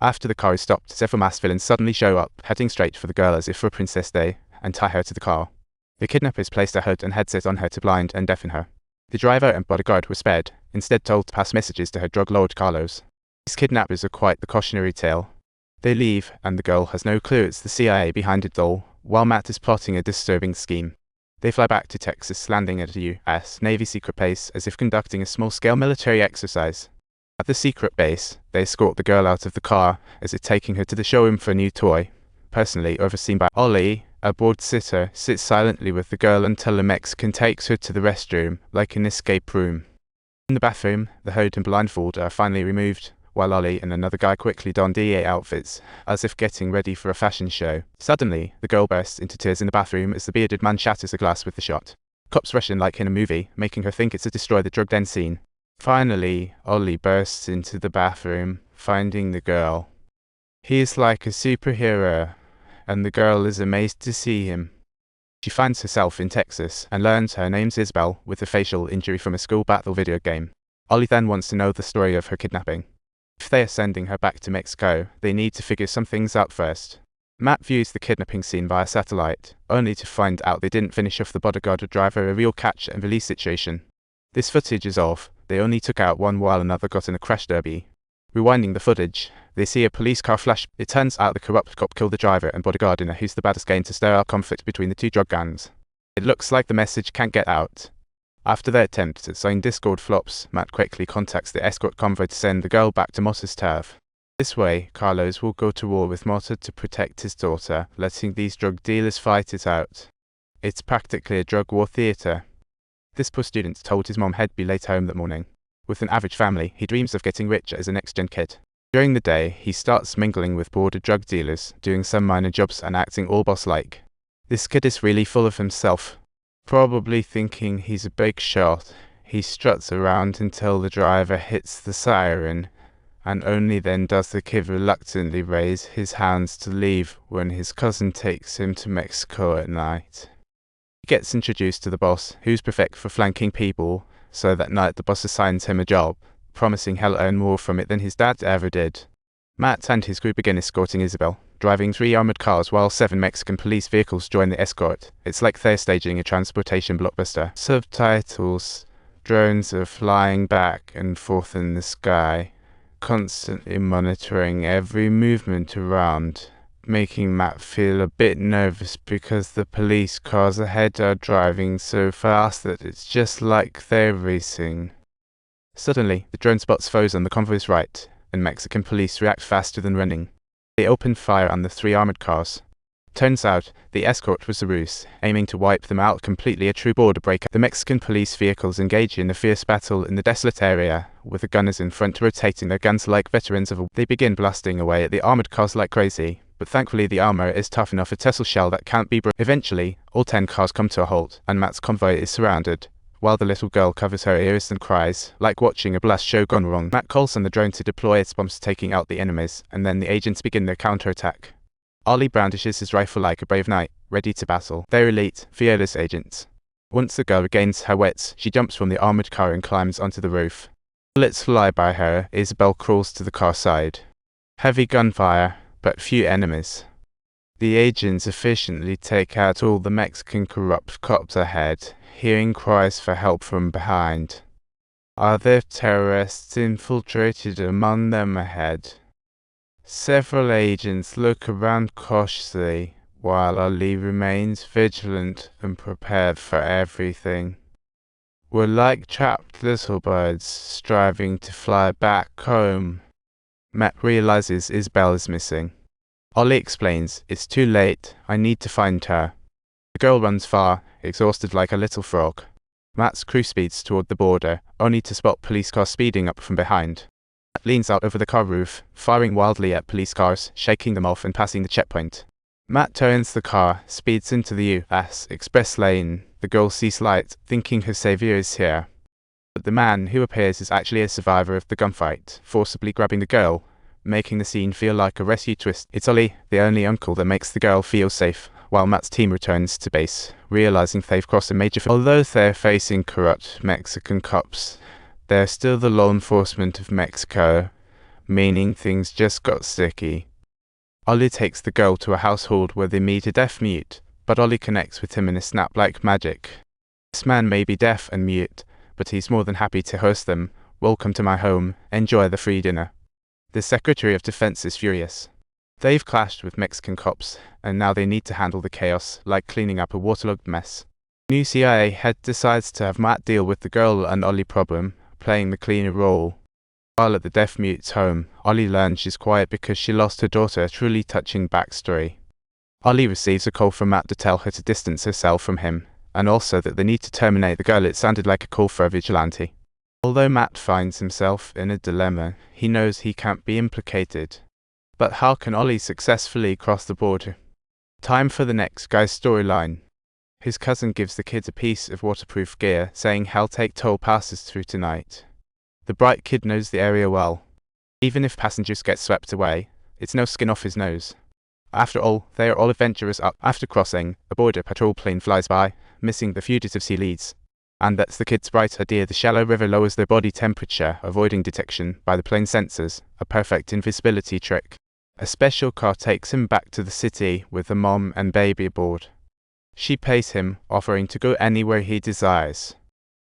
After the car is stopped, several masked villains suddenly show up, heading straight for the girl as if for a Princess Day, and tie her to the car. The kidnappers placed a hood and headset on her to blind and deafen her. The driver and bodyguard were spared, instead told to pass messages to her drug lord Carlos. These kidnappers are quite the cautionary tale. They leave, and the girl has no clue it's the CIA behind it all, while Matt is plotting a disturbing scheme. They fly back to Texas, landing at a U.S. Navy secret base as if conducting a small-scale military exercise. At the secret base, they escort the girl out of the car as it's taking her to the showroom for a new toy. Personally overseen by Ollie, a bored sitter sits silently with the girl until a Mexican takes her to the restroom, like an escape room. In the bathroom, the hood and blindfold are finally removed, while Ollie and another guy quickly don DA outfits, as if getting ready for a fashion show. Suddenly, the girl bursts into tears in the bathroom as the bearded man shatters a glass with the shot. Cops rush in like in a movie, making her think it's a destroy the drug den scene. Finally, Ollie bursts into the bathroom, finding the girl. He is like a superhero, and the girl is amazed to see him. She finds herself in Texas and learns her name's Isabel with a facial injury from a school battle video game. Ollie then wants to know the story of her kidnapping. If they are sending her back to Mexico, they need to figure some things out first. Matt views the kidnapping scene via satellite, only to find out they didn't finish off the bodyguard or driver a real catch and release situation. This footage is off. They only took out one while another got in a crash derby. Rewinding the footage, they see a police car flash. It turns out the corrupt cop killed the driver and bodyguard in a who's the baddest game to stir up conflict between the two drug gangs. It looks like the message can't get out. After their attempt at sign Discord flops, Matt quickly contacts the escort convoy to send the girl back to Motta's turf. This way, Carlos will go to war with Motta to protect his daughter, letting these drug dealers fight it out. It's practically a drug war theater. This poor student told his mom he'd be late home that morning. With an average family, he dreams of getting rich as a next-gen kid. During the day, he starts mingling with border drug dealers, doing some minor jobs and acting all boss-like. This kid is really full of himself. Probably thinking he's a big shot, he struts around until the driver hits the siren, and only then does the kid reluctantly raise his hands to leave when his cousin takes him to Mexico at night. He gets introduced to the boss, who's perfect for flanking people, so that night the boss assigns him a job, promising he'll earn more from it than his dad ever did. Matt and his crew begin escorting Isabel, driving 3 armored cars while 7 Mexican police vehicles join the escort. It's like they're staging a transportation blockbuster. Subtitles. Drones are flying back and forth in the sky, constantly monitoring every movement around, making Matt feel a bit nervous because the police cars ahead are driving so fast that it's just like they're racing. Suddenly, the drone spots foes on the convoy's right, and Mexican police react faster than running. They open fire on the 3 armored cars. Turns out, the escort was a ruse, aiming to wipe them out completely, a true border breaker. The Mexican police vehicles engage in a fierce battle in the desolate area, with the gunners in front rotating their guns like veterans of a war. They begin blasting away at the armored cars like crazy, but thankfully the armor is tough enough, a tussle shell that can't be broken. Eventually, all 10 cars come to a halt, and Matt's convoy is surrounded, while the little girl covers her ears and cries, like watching a blast show gone wrong. Matt calls on the drone to deploy its bombs, taking out the enemies, and then the agents begin their counterattack. Ollie brandishes his rifle like a brave knight, ready to battle. They're elite, fearless agents. Once the girl regains her wits, she jumps from the armored car and climbs onto the roof. Bullets fly by her. Isabel crawls to the car side. Heavy gunfire, but few enemies. The agents efficiently take out all the Mexican corrupt cops ahead, hearing cries for help from behind. Are there terrorists infiltrated among them ahead? Several agents look around cautiously, while Ali remains vigilant and prepared for everything. We're like trapped little birds, striving to fly back home. Matt realizes Isabel is missing. Ollie explains, it's too late, I need to find her. The girl runs far, exhausted like a little frog. Matt's crew speeds toward the border, only to spot police cars speeding up from behind. Matt leans out over the car roof, firing wildly at police cars, shaking them off and passing the checkpoint. Matt turns the car, speeds into the U.S. express lane. The girl sees light, thinking her savior is here. But the man who appears is actually a survivor of the gunfight, forcibly grabbing the girl, making the scene feel like a rescue twist. It's Ollie, the only uncle that makes the girl feel safe, while Matt's team returns to base, realizing they've crossed a major Although they're facing corrupt Mexican cops, they're still the law enforcement of Mexico. meaning things just got sticky. Ollie takes the girl to a household where they meet a deaf mute, but Ollie connects with him in a snap like magic. This man may be deaf and mute, but he's more than happy to host them. Welcome to my home, enjoy the free dinner. The Secretary of Defense is furious. They've clashed with Mexican cops, and now they need to handle the chaos, like cleaning up a waterlogged mess. New CIA head decides to have Matt deal with the girl and Ollie problem, playing the cleaner role. While at the deaf mute's home, Ollie learns she's quiet because she lost her daughter, a truly touching backstory. Ollie receives a call from Matt to tell her to distance herself from him, and also that they need to terminate the girl. It sounded like a call for a vigilante. Although Matt finds himself in a dilemma, he knows he can't be implicated. But how can Ollie successfully cross the border? Time for the next guy's storyline. His cousin gives the kids a piece of waterproof gear, saying he'll take toll passes through tonight. The bright kid knows the area well. Even if passengers get swept away, it's no skin off his nose. After all, they are all adventurous. After crossing, a border patrol plane flies by, missing the fugitive sea leads. And that's the kid's bright idea. The shallow river lowers their body temperature, avoiding detection by the plane sensors, a perfect invisibility trick. A special car takes him back to the city with the mom and baby aboard. She pays him, offering to go anywhere he desires.